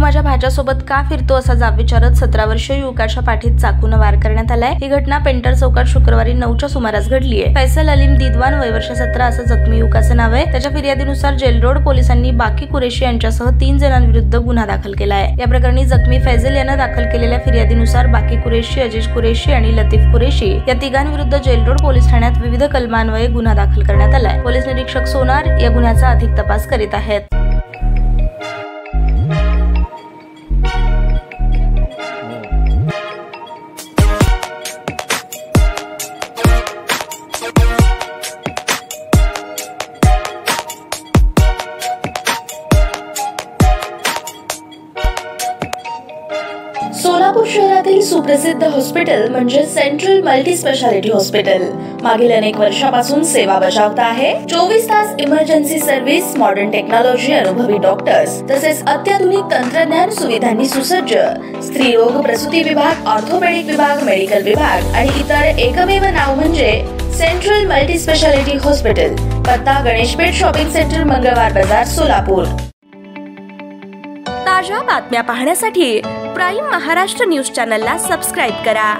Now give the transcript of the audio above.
माझ्या भाच्यासोबत का फिरतो असा जाब विचारत 17 वर्षीय युवकाच्या पाठीत चाकूने वार करण्यात आलाय। ही घटना पेंटर चौकात शुक्रवारी 9च्या सुमारास घडली आहे। फैसल अलीम दिदवान वय वर्ष 17 असं जखमी युवकाचे नाव आहे। त्याच्या फिर्यादीनुसार जेल रोड पोलिसांनी बाकी कुरेशी यांच्यासह 3 जणांविरुद्ध गुन्हा दाखल केला आहे। या प्रकरणी जखमी फैसल यानं दाखल केलेल्या फिर्यादीनुसार बाकी कुरेशी, अजीज कुरेशी आणि लतीफ कुरेशी या तिघांविरुद्ध जेल रोड पोलीस ठाण्यात विविध कलमान्वये गुन्हा दाखल करण्यात आलाय। पोलीस निरीक्षक सोनार या गुन्ह्याचा अधिक तपास करीत आहेत। सोलापूर शहरातील सुप्रसिद्ध हॉस्पिटल म्हणजे सेंट्रल मल्टी स्पेशालिटी हॉस्पिटल मागील अनेक वर्षापासून सेवा बजावत आहे। 24 तास इमर्जन्सी सर्व्हिस, मॉडर्न टेक्नॉलॉजी, अनुभवी डॉक्टर्स तसेच अत्याधुनिक तंत्रज्ञान सुविधांनी सुसज्ज स्त्रीरोग प्रसूती विभाग, ऑर्थोपेडिक विभाग, मेडिकल विभाग आणि इतर एकमेव नाव म्हणजे सेंट्रल मल्टी स्पेशालिटी हॉस्पिटल। पत्ता गणेशपेठ शॉपिंग सेंटर, मंगळवार बाजार, सोलापूर। ताज्या बातम्या पाहण्यासाठी प्राईम महाराष्ट्र न्यूज चॅनलला सबस्क्राईब करा।